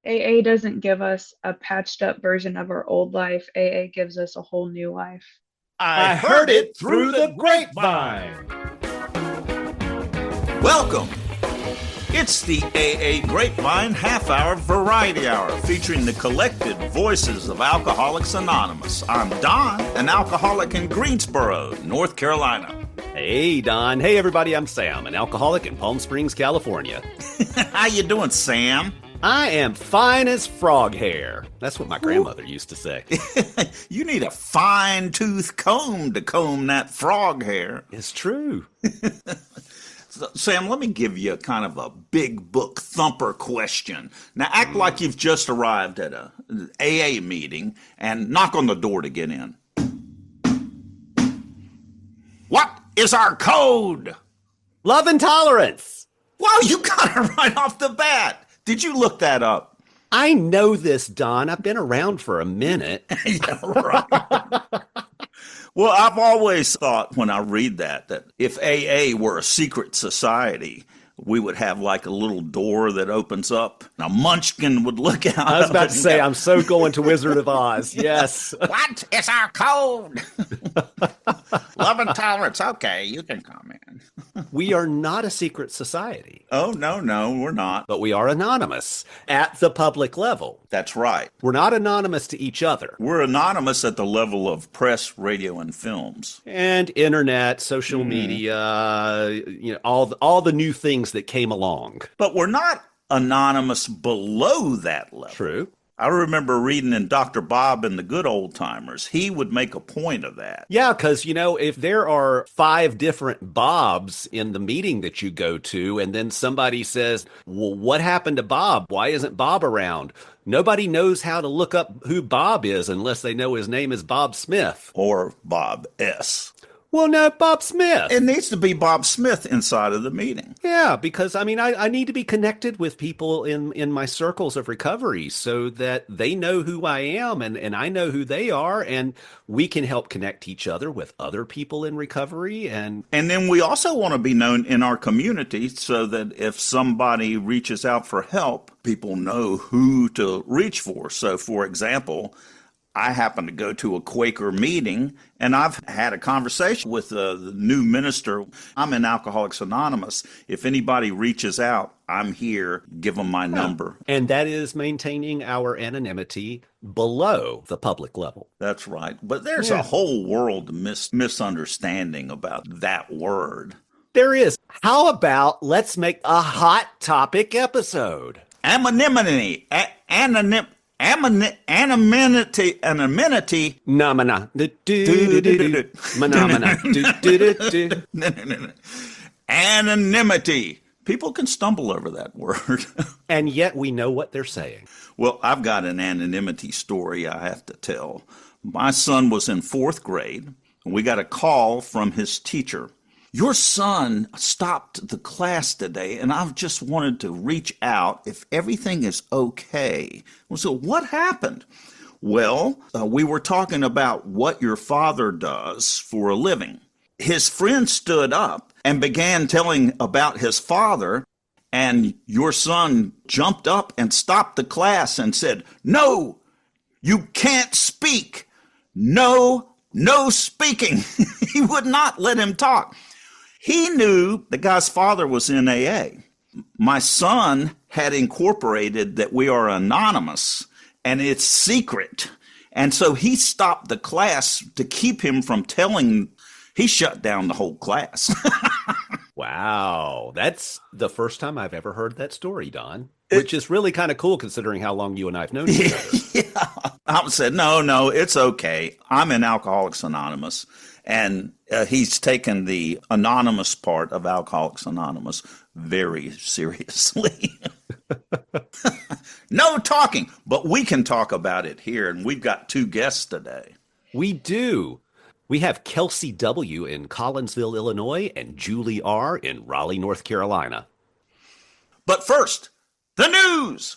AA doesn't give us a patched up version of our old life. AA gives us a whole new life. I heard it through the grapevine. Welcome. It's the AA Grapevine Half-Hour Variety Hour featuring the collected voices of Alcoholics Anonymous. I'm Don, an alcoholic in Greensboro, North Carolina. Hey, Don. Hey, everybody. I'm Sam, an alcoholic in Palm Springs, California. How you doing, Sam? I am fine as frog hair. That's what my grandmother used to say. You need a fine-tooth comb to comb that frog hair. It's true. Sam, let me give you kind of a big book thumper question. Now, act like you've just arrived at an AA meeting and knock on the door to get in. What is our code? Love and tolerance. Wow, you got it right off the bat. Did you look that up? I know this, Don. I've been around for a minute. Yeah, right. Well, I've always thought when I read that if AA were a secret society, we would have like a little door that opens up and a munchkin would look out. I was about to say, I'm so going to Wizard of Oz. Yes. What is our code? Love and tolerance. Okay, you can come in. We are not a secret society. Oh, no, we're not. But we are anonymous at the public level. That's right. We're not anonymous to each other. We're anonymous at the level of press, radio, and films. And internet, social media, all the new things that came along. But we're not anonymous below that level. True. I remember reading in Dr. Bob and the Good Old Timers, he would make a point of that. Yeah, because, if there are 5 different Bobs in the meeting that you go to, and then somebody says, well, what happened to Bob? Why isn't Bob around? Nobody knows how to look up who Bob is unless they know his name is Bob Smith. Or Bob S. Well, no, Bob Smith. It needs to be Bob Smith inside of the meeting. Yeah, because, I need to be connected with people in my circles of recovery so that they know who I am and I know who they are, and we can help connect each other with other people in recovery. And then we also want to be known in our community so that if somebody reaches out for help, people know who to reach for. So, for example, I happened to go to a Quaker meeting, and I've had a conversation with the new minister. I'm in Alcoholics Anonymous. If anybody reaches out, I'm here. Give them my number. And that is maintaining our anonymity below the public level. That's right. But there's a whole world of misunderstanding about that word. There is. How about let's make a Hot Topic episode? Anonymity. Anonymity. Namana. Anonymity. People can stumble over that word. And yet we know what they're saying. Well, I've got an anonymity story I have to tell. My son was in 4th grade, and we got a call from his teacher. Your son stopped the class today, and I've just wanted to reach out if everything is okay. So what happened? Well, we were talking about what your father does for a living. His friend stood up and began telling about his father, and your son jumped up and stopped the class and said, "No, you can't speak. No speaking." He would not let him talk. He knew the guy's father was in AA. My son had incorporated that we are anonymous and it's secret. And so he stopped the class to keep him from telling. He shut down the whole class. Wow. That's the first time I've ever heard that story, Don, which is really kind of cool considering how long you and I have known each other. Yeah. I said, no, it's okay. I'm in Alcoholics Anonymous. And he's taken the anonymous part of Alcoholics Anonymous very seriously. No talking, but we can talk about it here. And we've got 2 guests today. We do. We have Kelsey W. in Collinsville, Illinois, and Julie R. in Raleigh, North Carolina. But first, the news.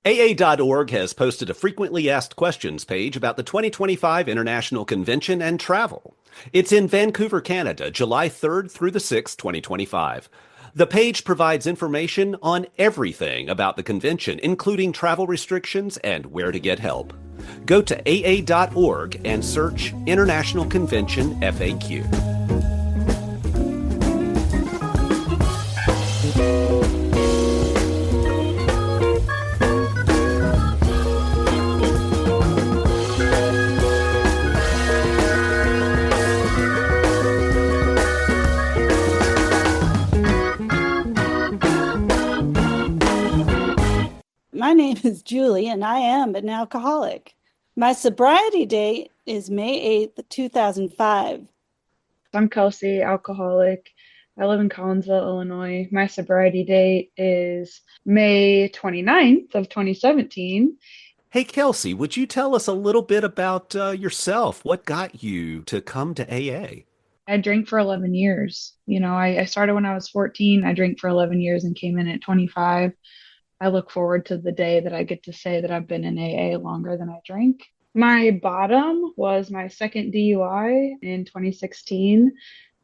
AA.org has posted a frequently asked questions page about the 2025 International Convention and travel. It's in Vancouver, Canada, July 3rd through the 6th, 2025. The page provides information on everything about the convention, including travel restrictions and where to get help. Go to AA.org and search International Convention FAQ. My name is Julie, and I am an alcoholic. My sobriety date is May 8th, 2005. I'm Kelsey, alcoholic. I live in Collinsville, Illinois. My sobriety date is May 29th of 2017. Hey, Kelsey, would you tell us a little bit about yourself? What got you to come to AA? I drank for 11 years. I started when I was 14. I drank for 11 years and came in at 25. I look forward to the day that I get to say that I've been in AA longer than I drank. My bottom was my second DUI in 2016.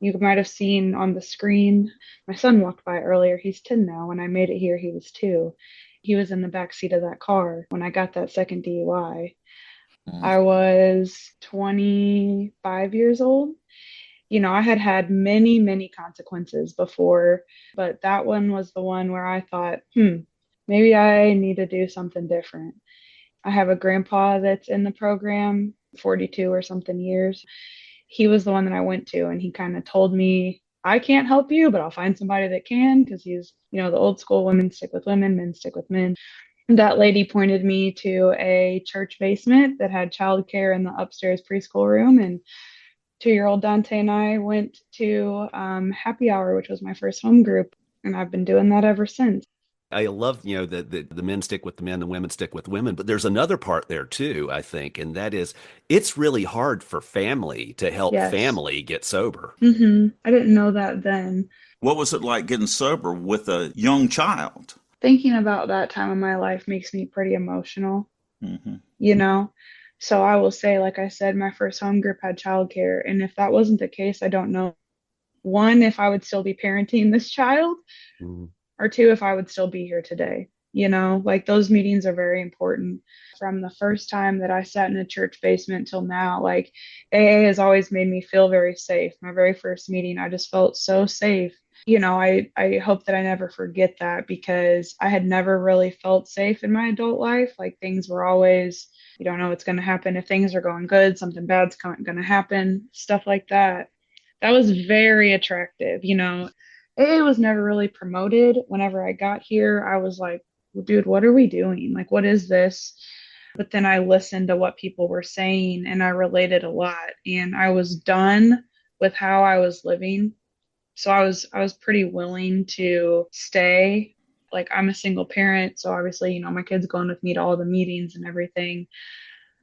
You might have seen on the screen, my son walked by earlier. He's 10 now. When I made it here, he was 2. He was in the back seat of that car when I got that second DUI. I was 25 years old. I had had many, many consequences before, but that one was the one where I thought, maybe I need to do something different. I have a grandpa that's in the program, 42 or something years. He was the one that I went to, and he kind of told me, I can't help you, but I'll find somebody that can, because he's, the old school, women stick with women, men stick with men. That lady pointed me to a church basement that had childcare in the upstairs preschool room, and 2-year-old Dante and I went to happy hour, which was my first home group, and I've been doing that ever since. I love, that the men stick with the men, the women stick with women, but there's another part there too, I think, and that is it's really hard for family to help Yes. family get sober. I didn't know that then. What was it like getting sober with a young child? Thinking about that time of my life makes me pretty emotional, Mm-hmm. So I will say, like I said, my first home group had childcare. And if that wasn't the case, I don't know, 1, if I would still be parenting this child, Mhm. or 2, if I would still be here today. Like those meetings are very important. From the first time that I sat in a church basement till now, like AA has always made me feel very safe. My very first meeting, I just felt so safe. I hope that I never forget that, because I had never really felt safe in my adult life. Like things were always, you don't know what's going to happen. If things are going good, something bad's going to happen, stuff like that. That was very attractive. AA was never really promoted. Whenever I got here, I was like, well, dude, what are we doing? Like, what is this? But then I listened to what people were saying, and I related a lot, and I was done with how I was living. So I was pretty willing to stay. Like, I'm a single parent, so obviously, my kid's going with me to all the meetings and everything.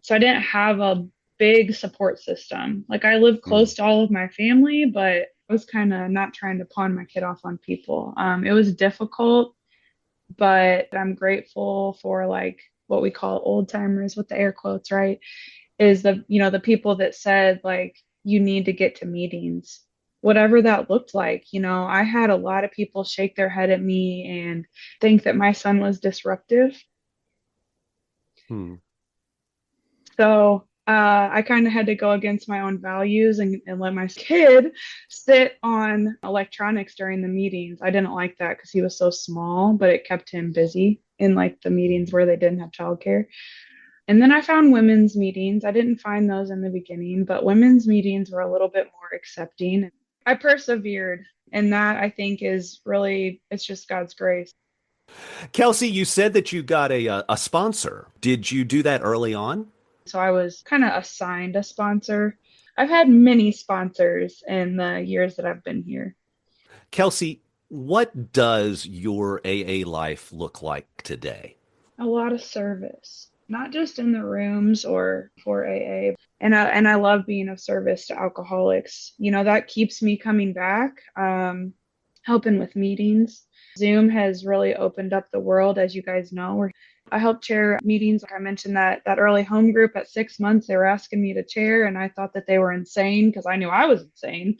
So I didn't have a big support system. Like, I lived close to all of my family, but I was kind of not trying to pawn my kid off on people. It was difficult, but I'm grateful for, like, what we call old timers, with the air quotes, right? Is the people that said, like, you need to get to meetings, whatever that looked like. I had a lot of people shake their head at me and think that my son was disruptive. Hmm. So I kind of had to go against my own values and let my kid sit on electronics during the meetings. I didn't like that because he was so small, but it kept him busy in, like, the meetings where they didn't have childcare. And then I found women's meetings. I didn't find those in the beginning, but women's meetings were a little bit more accepting. I persevered, and that, I think, is really, it's just God's grace. Kelsey, you said that you got a sponsor. Did you do that early on? So I was kind of assigned a sponsor. I've had many sponsors in the years that I've been here. Kelsey, what does your AA life look like today? A lot of service, not just in the rooms or for AA. And I love being of service to alcoholics. That keeps me coming back, helping with meetings. Zoom has really opened up the world, as you guys know. I helped chair meetings. Like I mentioned, that early home group at 6 months, they were asking me to chair, and I thought that they were insane because I knew I was insane.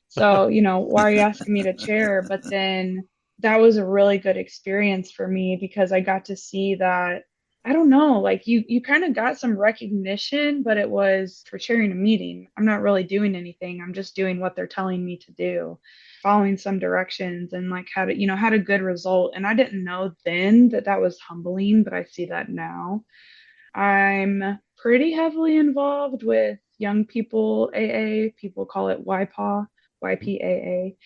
So, why are you asking me to chair? But then that was a really good experience for me because I got to see that, I don't know, like you kind of got some recognition, but it was for chairing a meeting. I'm not really doing anything. I'm just doing what they're telling me to do, following some directions, and like had a good result. And I didn't know then that that was humbling, but I see that now. I'm pretty heavily involved with young people AA. People call it YPAA, YPAA.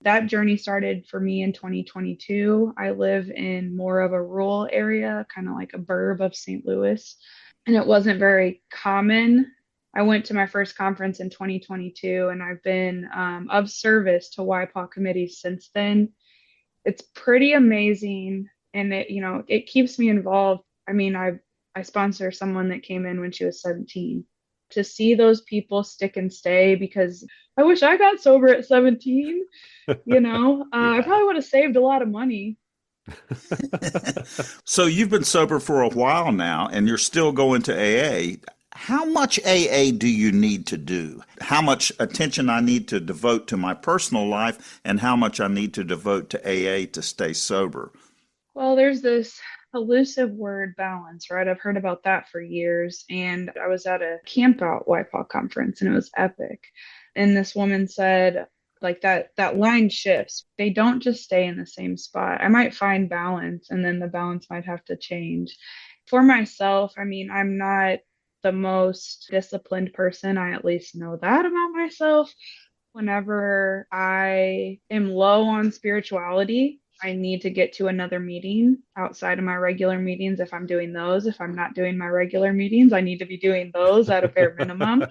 That journey started for me in 2022. I live in more of a rural area, kind of like a burb of St. Louis, and it wasn't very common. I went to my first conference in 2022, and I've been of service to YPAA committees since then. It's pretty amazing, and it keeps me involved. I mean, I sponsor someone that came in when she was 17. To see those people stick and stay, because I wish I got sober at 17. I Yeah. probably would have saved a lot of money. So you've been sober for a while now and you're still going to AA. How much AA do you need to do? How much attention I need to devote to my personal life and how much I need to devote to AA to stay sober? Well, there's this elusive word balance, right? I've heard about that for years. And I was at a camp out YPAW conference and it was epic. And this woman said, like that line shifts. They don't just stay in the same spot. I might find balance and then the balance might have to change. For myself, I mean, I'm not the most disciplined person. I at least know that about myself. Whenever I am low on spirituality, I need to get to another meeting outside of my regular meetings if I'm doing those. If I'm not doing my regular meetings, I need to be doing those at a bare minimum.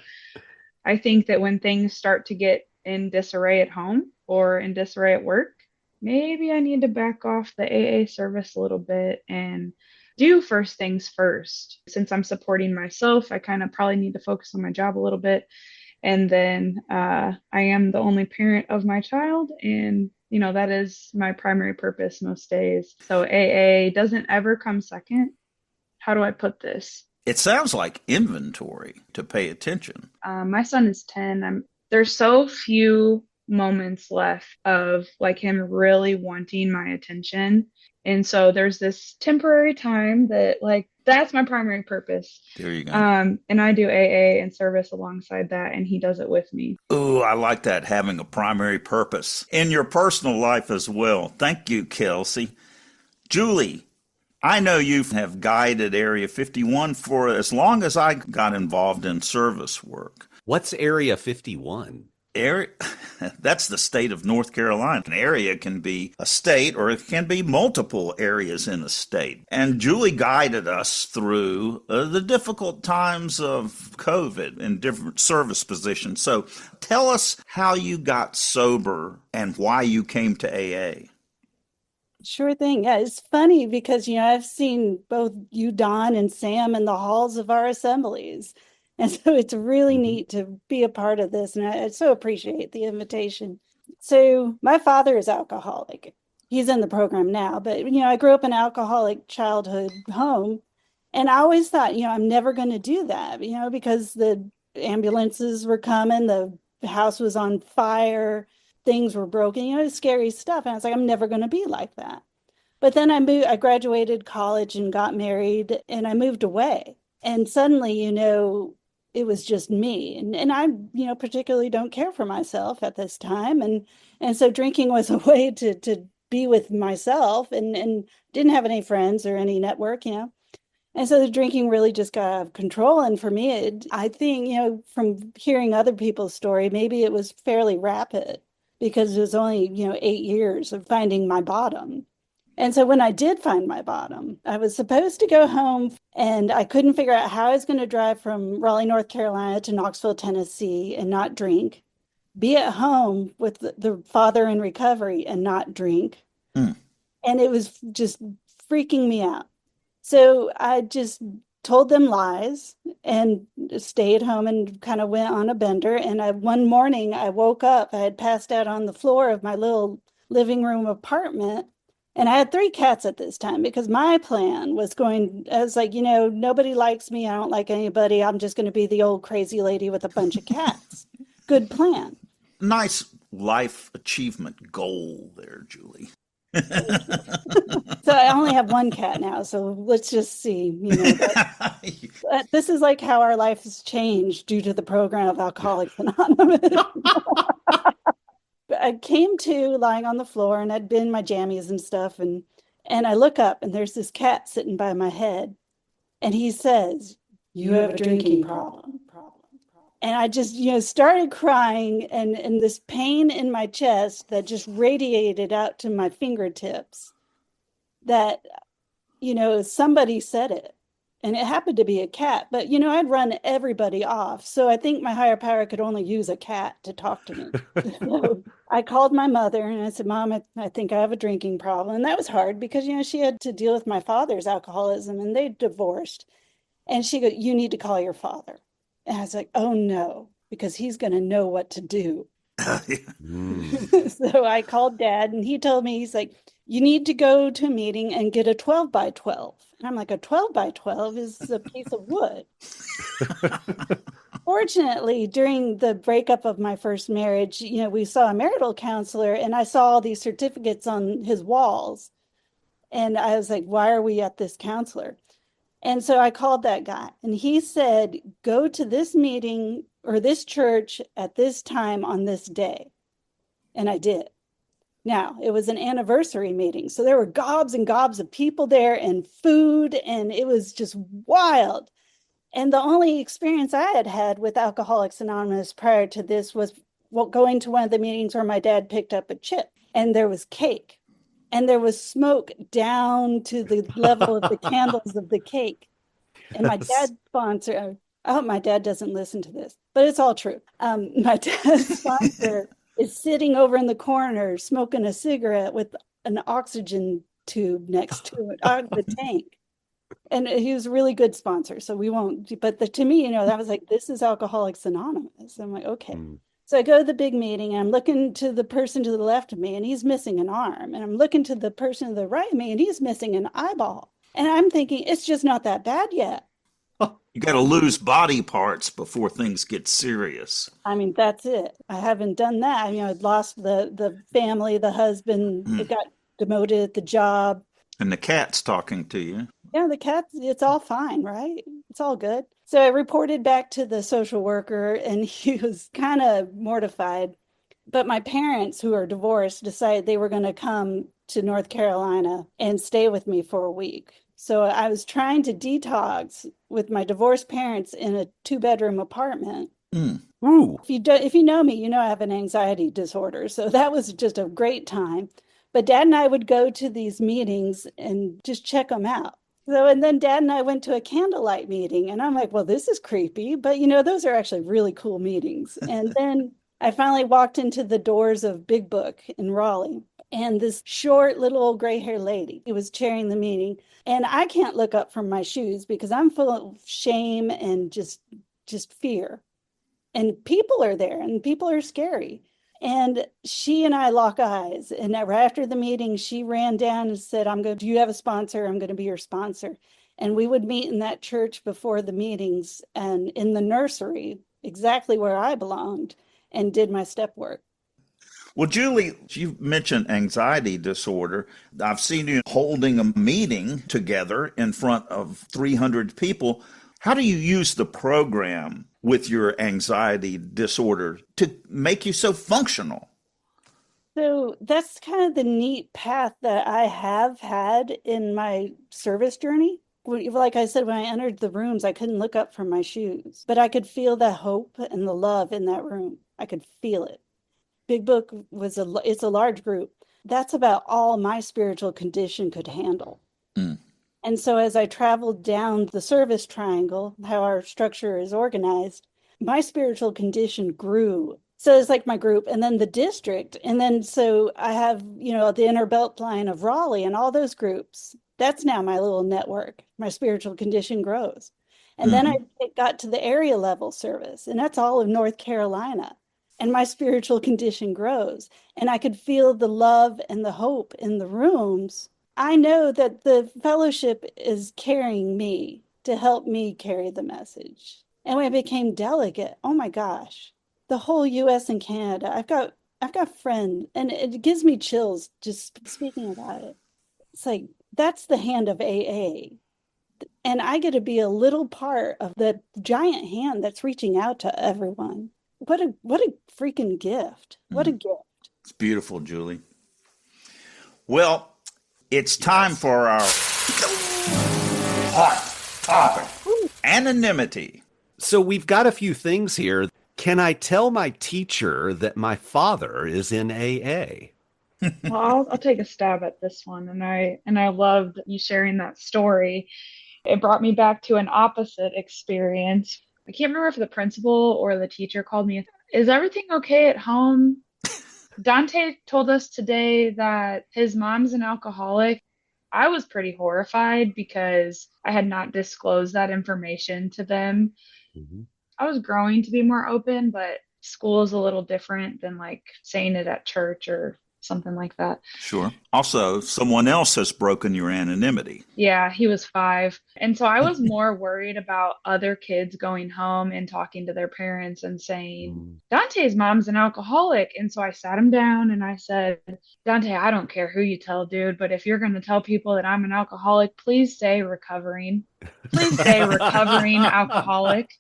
I think that when things start to get in disarray at home or in disarray at work, maybe I need to back off the AA service a little bit and do first things first. Since I'm supporting myself, I kind of probably need to focus on my job a little bit. And then I am the only parent of my child. And, that is my primary purpose most days. So AA doesn't ever come second. How do I put this? It sounds like inventory to pay attention. My son is 10. There's so few moments left of like him really wanting my attention. And so there's this temporary time that like that's my primary purpose. There you go. And I do AA and service alongside that, and he does it with me. Ooh, I like that, having a primary purpose in your personal life as well. Thank you, Kelsey. Julie, I know you have guided Area 51 for as long as I got involved in service work. What's Area 51? Area, that's the state of North Carolina. An area can be a state or it can be multiple areas in a state. And Julie guided us through the difficult times of COVID in different service positions. So tell us how you got sober and why you came to AA. Sure thing. Yeah, it's funny because, I've seen both you, Don, and Sam in the halls of our assemblies. And so it's really neat to be a part of this. And I so appreciate the invitation. So my father is alcoholic. He's in the program now, but, I grew up in an alcoholic childhood home. And I always thought, I'm never going to do that, because the ambulances were coming, the house was on fire, things were broken, scary stuff. And I was like, I'm never going to be like that. But then I graduated college and got married and I moved away. And suddenly, it was just me. And I, particularly don't care for myself at this time. And so drinking was a way to be with myself and didn't have any friends or any network, And so the drinking really just got out of control. And for me, I think, from hearing other people's story, maybe it was fairly rapid because it was only, 8 years of finding my bottom. And so when I did find my bottom, I was supposed to go home and I couldn't figure out how I was going to drive from Raleigh, North Carolina to Knoxville, Tennessee and not drink, be at home with the father in recovery and not drink. And it was just freaking me out. So I just told them lies and stayed home and kind of went on a bender. And one morning I woke up, I had passed out on the floor of my little living room apartment And I had 3 cats at this time because my plan was I was like, nobody likes me. I don't like anybody. I'm just going to be the old crazy lady with a bunch of cats. Good plan. Nice life achievement goal there, Julie. So I only have 1 cat now. So let's just see, this is like how our life has changed due to the program of Alcoholics Anonymous. I came to lying on the floor and I'd been in my jammies and stuff. And I look up and there's this cat sitting by my head. And he says, "You have a drinking problem." And I just, started crying and this pain in my chest that just radiated out to my fingertips that, somebody said it. And it happened to be a cat, but I'd run everybody off. So I think my higher power could only use a cat to talk to me. So I called my mother and I said, "Mom, I think I have a drinking problem." And that was hard because, she had to deal with my father's alcoholism and they divorced. And she goes, "You need to call your father." And I was like, "Oh no, because he's going to know what to do." So I called Dad and he told me, he's like, "You need to go to a meeting and get a 12 by 12. And I'm like, "A 12 by 12 is a piece of wood." Fortunately, during the breakup of my first marriage, we saw a marital counselor and I saw all these certificates on his walls. And I was like, "Why are we at this counselor?" And so I called that guy and he said, "Go to this meeting or this church at this time on this day." And I did. Now, it was an anniversary meeting. So there were gobs and gobs of people there and food, and it was just wild. And the only experience I had had with Alcoholics Anonymous prior to this was going to one of the meetings where my dad picked up a chip and there was cake. And there was smoke down to the level of the candles of the cake. And my dad's sponsor, I hope my dad doesn't listen to this, but it's all true. My dad's sponsor is sitting over in the corner smoking a cigarette with an oxygen tube next to it on the tank. And he was a really good sponsor. So we won't, but to me, that was like, this is Alcoholics Anonymous. I'm like, okay. So I go to the big meeting and I'm looking to the person to the left of me and he's missing an arm. And I'm looking to the person to the right of me and he's missing an eyeball. And I'm thinking, it's just not that bad yet. You got to lose body parts before things get serious. I mean, that's it. I haven't done that. I'd lost the family, the husband, it got demoted at the job. And the cat's talking to you. Yeah, the cat, it's all fine, right? It's all good. So I reported back to the social worker and he was kind of mortified. But my parents, who are divorced, decided they were going to come to North Carolina and stay with me for a week. So I was trying to detox with my divorced parents in a 2-bedroom apartment. Ooh. If you know me, I have an anxiety disorder. So that was just a great time. But Dad and I would go to these meetings and just check them out. So, and then Dad and I went to a candlelight meeting and I'm like, well, this is creepy, but those are actually really cool meetings. And then I finally walked into the doors of Big Book in Raleigh and this short little old gray haired lady who was chairing the meeting. And I can't look up from my shoes because I'm full of shame and just fear. And people are there and people are scary. And she and I lock eyes. And right after the meeting, she ran down and said, "Do you have a sponsor? I'm going to be your sponsor." And we would meet in that church before the meetings and in the nursery, exactly where I belonged, and did my step work. Well, Julie, you mentioned anxiety disorder. I've seen you holding a meeting together in front of 300 people. How do you use the program with your anxiety disorder to make you so functional? So that's kind of the neat path that I have had in my service journey. Like I said, when I entered the rooms, I couldn't look up from my shoes, but I could feel the hope and the love in that room. I could feel it. Big Book it's a large group. That's about all my spiritual condition could handle. And so as I traveled down the service triangle, how our structure is organized, my spiritual condition grew. So it's like my group and then the district. And then so I have, the inner belt line of Raleigh and all those groups. That's now my little network. My spiritual condition grows. And then I got to the area level service, and that's all of North Carolina. and my spiritual condition grows, and I could feel the love and the hope in the rooms, I know that the fellowship is carrying me to help me carry the message. And when I became delegate, oh my gosh, the whole US and Canada, I've got friends, and it gives me chills just speaking about it. It's like, that's the hand of AA. And I get to be a little part of the giant hand that's reaching out to everyone. What a freaking gift. What a gift. It's beautiful, Julie. Well, it's time for our hot topic, anonymity. So we've got a few things here. Can I tell my teacher that my father is in AA? Well, I'll take a stab at this one, and I loved you sharing that story. It brought me back to an opposite experience. I can't remember if the principal or the teacher called me. Is everything okay at home? Dante told us today that his mom's an alcoholic. I was pretty horrified because I had not disclosed that information to them. Mm-hmm. I was growing to be more open, but school is a little different than like saying it at church or something like that. Sure. Also, someone else has broken your anonymity. Yeah, he was 5. And so I was more worried about other kids going home and talking to their parents and saying, Dante's mom's an alcoholic. And so I sat him down and I said, Dante, I don't care who you tell, dude, but if you're going to tell people that I'm an alcoholic, please say recovering. Please say recovering alcoholic.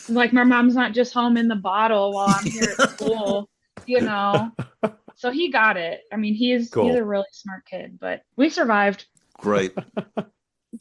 Like, my mom's not just home in the bottle while I'm here at school, you know. So he got it. I mean, he's a really smart kid, but we survived. Great.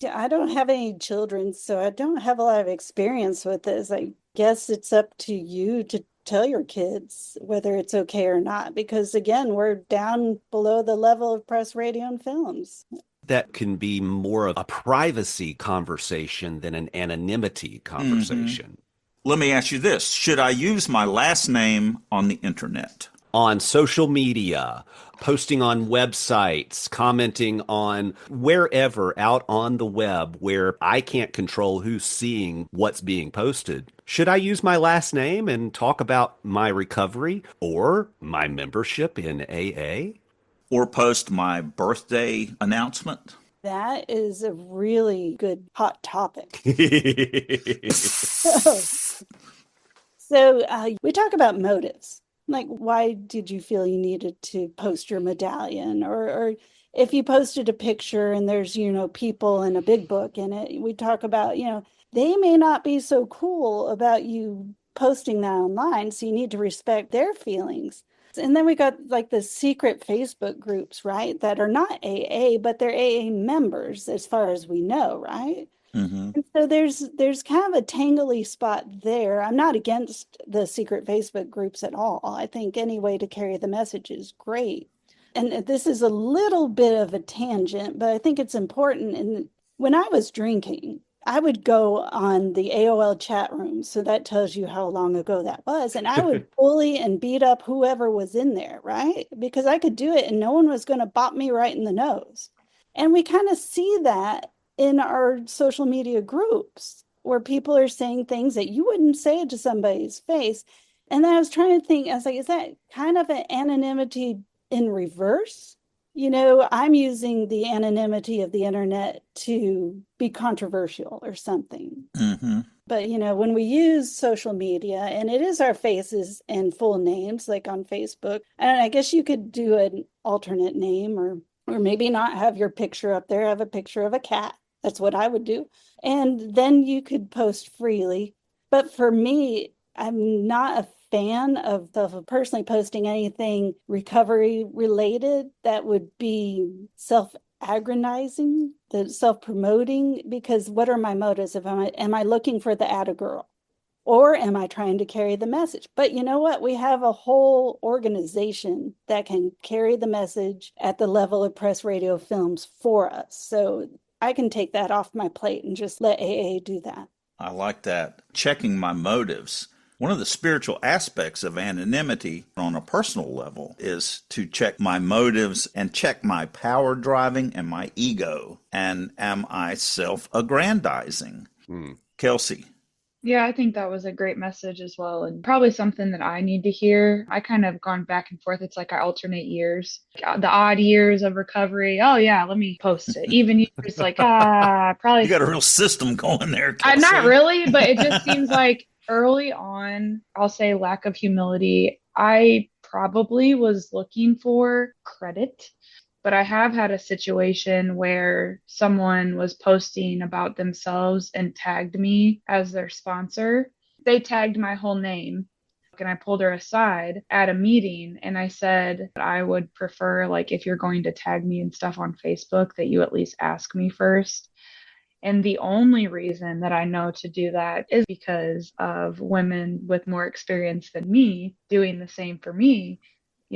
I don't have any children, so I don't have a lot of experience with this. I guess it's up to you to tell your kids whether it's okay or not, because again, we're down below the level of press, radio, and films. That can be more of a privacy conversation than an anonymity conversation. Mm-hmm. Let me ask you this. Should I use my last name on the internet? On social media, posting on websites, commenting on wherever out on the web where I can't control who's seeing what's being posted. Should I use my last name and talk about my recovery or my membership in AA? Or post my birthday announcement? That is a really good hot topic. So we talk about motives. Like, why did you feel you needed to post your medallion? Or if you posted a picture and there's, people in a big book in it, we talk about, they may not be so cool about you posting that online. So you need to respect their feelings. And then we got like the secret Facebook groups, right? That are not AA, but they're AA members as far as we know, right? Mm-hmm. And so there's kind of a tangly spot there. I'm not against the secret Facebook groups at all. I think any way to carry the message is great. And this is a little bit of a tangent, but I think it's important. And when I was drinking, I would go on the AOL chat room. So that tells you how long ago that was. And I would bully and beat up whoever was in there, right? Because I could do it and no one was going to bop me right in the nose. And we kind of see that in our social media groups where people are saying things that you wouldn't say to somebody's face. And then I was trying to think, I was like, is that kind of an anonymity in reverse? I'm using the anonymity of the internet to be controversial or something. Mm-hmm. But, when we use social media and it is our faces and full names, like on Facebook, and I guess you could do an alternate name or maybe not have your picture up there, have a picture of a cat. That's what I would do. And then you could post freely. But for me, I'm not a fan of personally posting anything recovery related that would be self-aggrandizing, self-promoting, because what are my motives? Am I looking for the atta girl? Or am I trying to carry the message? But you know what? We have a whole organization that can carry the message at the level of press, radio, films for us. So I can take that off my plate and just let AA do that. I like that. Checking my motives. One of the spiritual aspects of anonymity on a personal level is to check my motives and check my power driving and my ego. And am I self-aggrandizing? Kelsey, Yeah, I think that was a great message as well, and probably something that I need to hear. I kind of gone back and forth. It's like I alternate years, the odd years of recovery. Oh yeah, let me post it. Even years like You probably got a real system going there, not Kelsey. really, but it just seems like early on, I'll say lack of humility. I probably was looking for credit, but I have had a situation where someone was posting about themselves and tagged me as their sponsor. They tagged my whole name. And I pulled her aside at a meeting and I said, I would prefer, like, if you're going to tag me and stuff on Facebook, that you at least ask me first. And the only reason that I know to do that is because of women with more experience than me doing the same for me.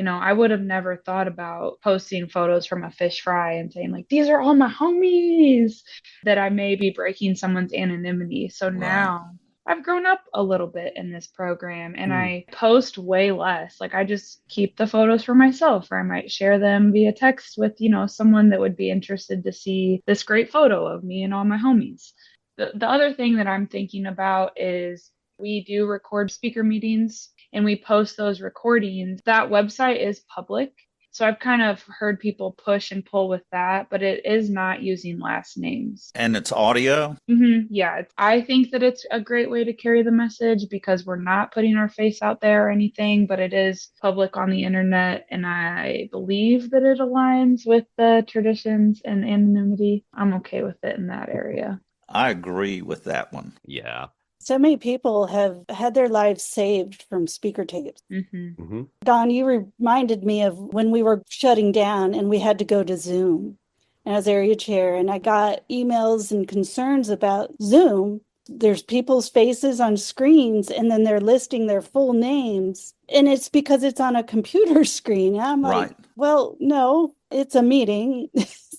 I would have never thought about posting photos from a fish fry and saying, like, these are all my homies, that I may be breaking someone's anonymity. So Right. now I've grown up a little bit in this program and Hmm. I post way less. Like, I just keep the photos for myself, or I might share them via text with, someone that would be interested to see this great photo of me and all my homies. The other thing that I'm thinking about is we do record speaker meetings and we post those recordings. That website is public. So I've kind of heard people push and pull with that, but it is not using last names. And it's audio. Yeah, I think that it's a great way to carry the message because we're not putting our face out there or anything, but it is public on the internet. And I believe that it aligns with the traditions and anonymity. I'm okay with it in that area. I agree with that one. Yeah. So many people have had their lives saved from speaker tapes. Hmm. Hmm. Don, you reminded me of when we were shutting down and we had to go to Zoom. And I was area chair, and I got emails and concerns about Zoom. There's people's faces on screens, and then they're listing their full names. And it's because it's on a computer screen. And I'm like, Right. well, no, it's a meeting.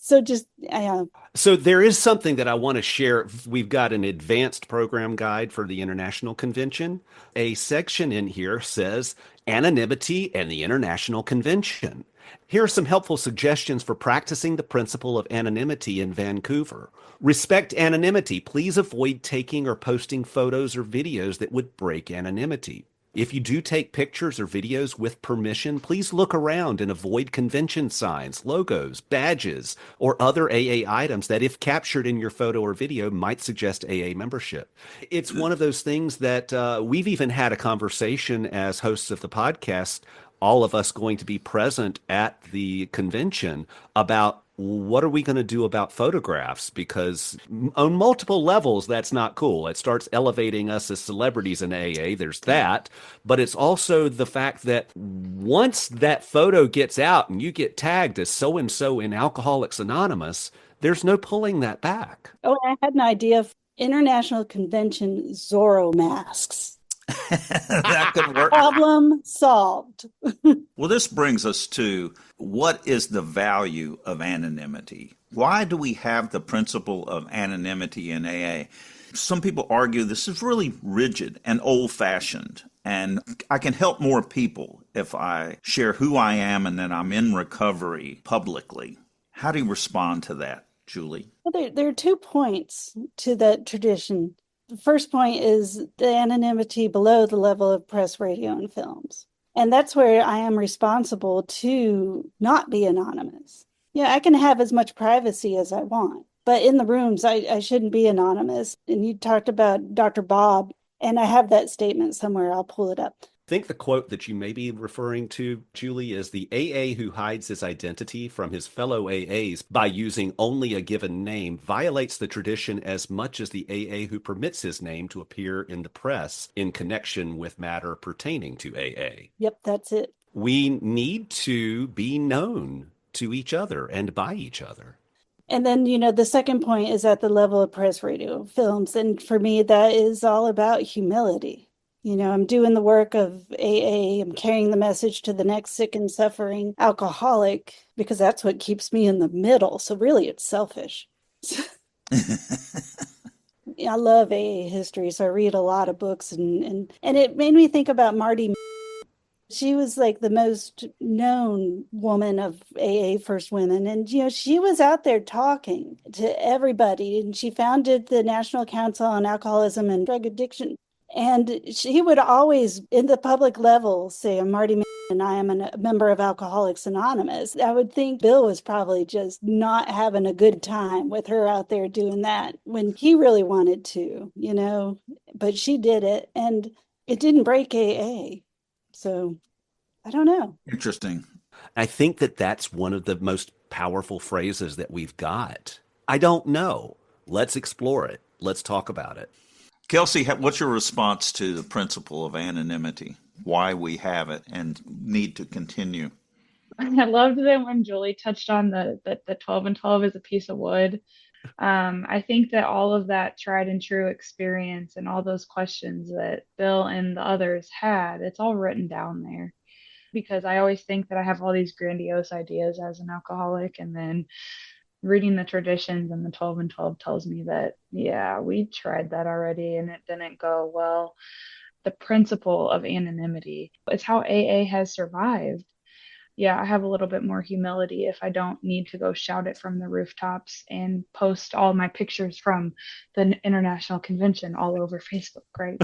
So just, So there is something that I want to share. We've got an advanced program guide for the International Convention. A section in here says anonymity and the International Convention. Here are some helpful suggestions for practicing the principle of anonymity in Vancouver. Respect anonymity. Please avoid taking or posting photos or videos that would break anonymity. If you do take pictures or videos with permission, please look around and avoid convention signs, logos, badges, or other AA items that, if captured in your photo or video, might suggest AA membership. It's one of those things that we've even had a conversation as hosts of the podcast, all of us going to be present at the convention, about what are we going to do about photographs? Because on multiple levels, that's not cool. It starts elevating us as celebrities in AA. There's that. But it's also the fact that once that photo gets out and you get tagged as so and so in Alcoholics Anonymous, there's no pulling that back. oh, I had an idea of International Convention Zorro masks. That could work. Problem solved. Well, this brings us to what is the value of anonymity? Why do we have the principle of anonymity in AA? Some people argue this is really rigid and old-fashioned, and I can help more people if I share who I am and that I'm in recovery publicly. How do you respond to that, Julie? Well, there are 2 points to that tradition. The first point is the anonymity below the level of press, radio, and films. And that's where I am responsible to not be anonymous. Yeah, I can have as much privacy as I want, but in the rooms, I shouldn't be anonymous. And you talked about Dr. Bob, and I have that statement somewhere. I'll pull it up. I think the quote that you may be referring to, Julie, is the AA who hides his identity from his fellow AAs by using only a given name violates the tradition as much as the AA who permits his name to appear in the press in connection with matter pertaining to AA. Yep, that's it. We need to be known to each other and by each other. And then, the second point is at the level of press, radio, films. And for me, that is all about humility. I'm doing the work of AA. I'm carrying the message to the next sick and suffering alcoholic because that's what keeps me in the middle. So really, it's selfish. I love AA history, so I read a lot of books, and it made me think about Marty. She was like the most known woman of AA First Women. And, she was out there talking to everybody. And she founded the National Council on Alcoholism and Drug Addiction. And she would always, in the public level, say, I'm Marty and I am a member of Alcoholics Anonymous. I would think Bill was probably just not having a good time with her out there doing that when he really wanted to, but she did it and it didn't break AA. So I don't know. Interesting. I think that that's one of the most powerful phrases that we've got. I don't know. Let's explore it. Let's talk about it. Kelsey, what's your response to the principle of anonymity? Why we have it and need to continue? I loved that when Julie touched on the 12 and 12 is a piece of wood. I think that all of that tried and true experience and all those questions that Bill and the others had, it's all written down there. Because I always think that I have all these grandiose ideas as an alcoholic, and then reading the traditions and the 12 and 12 tells me that, yeah, we tried that already and it didn't go well. The principle of anonymity, it's how AA has survived. Yeah, I have a little bit more humility if I don't need to go shout it from the rooftops and post all my pictures from the International Convention all over Facebook, right?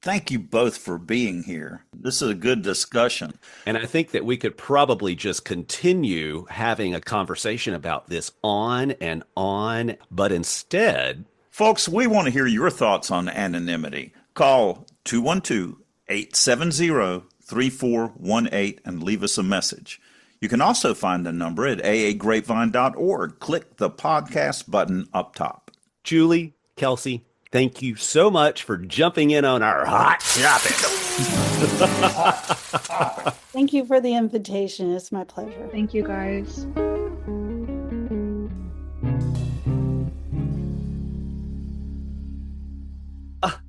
Thank you both for being here. This is a good discussion. And I think that we could probably just continue having a conversation about this on and on, but instead... Folks, we want to hear your thoughts on anonymity. Call 212-870-3418 and leave us a message. You can also find the number at aagrapevine.org. Click the podcast button up top. Julie, Kelsey, thank you so much for jumping in on our Hot Topic. Thank you for the invitation. It's my pleasure. Thank you, guys.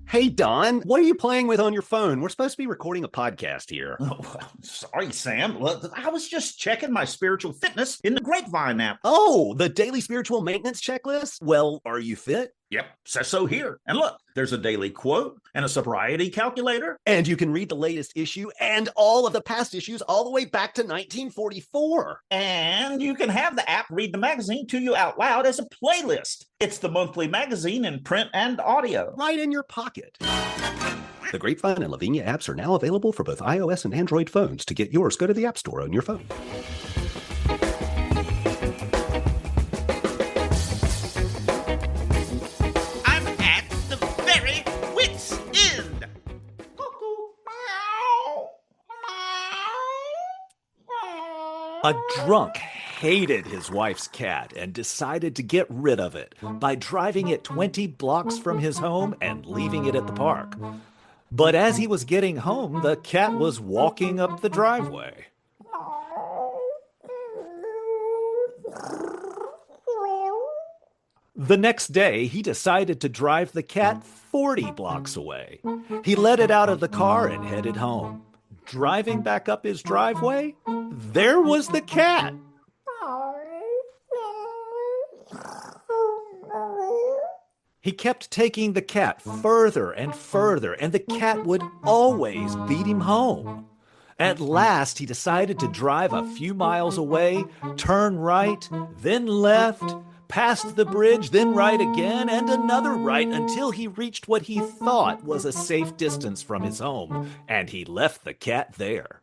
Hey, Don, what are you playing with on your phone? We're supposed to be recording a podcast here. Oh, sorry, Sam. Look, I was just checking my spiritual fitness in the Grapevine app. Oh, the daily spiritual maintenance checklist? Well, are you fit? Yep, says so here. And look, there's a daily quote and a sobriety calculator. And you can read the latest issue and all of the past issues all the way back to 1944. And you can have the app read the magazine to you out loud as a playlist. It's the monthly magazine in print and audio. Right in your pocket. The Grapevine and Lavinia apps are now available for both iOS and Android phones. To get yours, go to the App Store on your phone. A drunk hated his wife's cat and decided to get rid of it by driving it 20 blocks from his home and leaving it at the park. But as he was getting home, the cat was walking up the driveway. The next day, he decided to drive the cat 40 blocks away. He let it out of the car and headed home. Driving back up his driveway, there was the cat. He kept taking the cat further and further, and the cat would always lead him home. At last, he decided to drive a few miles away, turn right, then left, past the bridge, then right again, and another right until he reached what he thought was a safe distance from his home, and he left the cat there.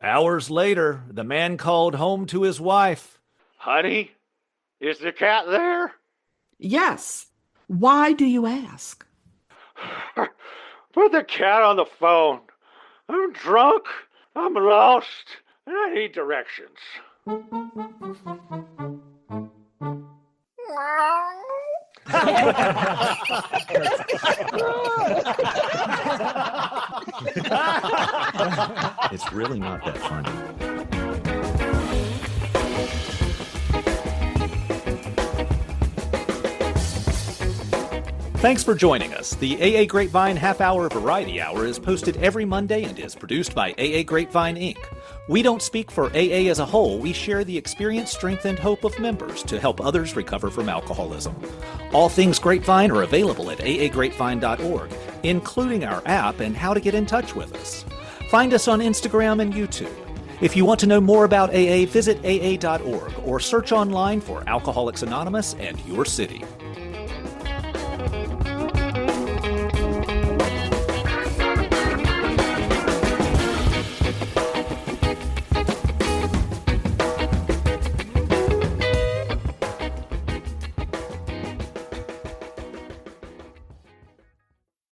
Hours later, the man called home to his wife. Honey, is the cat there? Yes. Why do you ask? Put the cat on the phone. I'm drunk, I'm lost, and I need directions. It's really not that funny. Thanks for joining us. The AA Grapevine Half Hour Variety Hour is posted every Monday and is produced by AA Grapevine, Inc. We don't speak for AA as a whole. We share the experience, strength, and hope of members to help others recover from alcoholism. All things Grapevine are available at aagrapevine.org. including our app and how to get in touch with us. Find us on Instagram and YouTube. If you want to know more about AA, visit aa.org or search online for Alcoholics Anonymous and your city.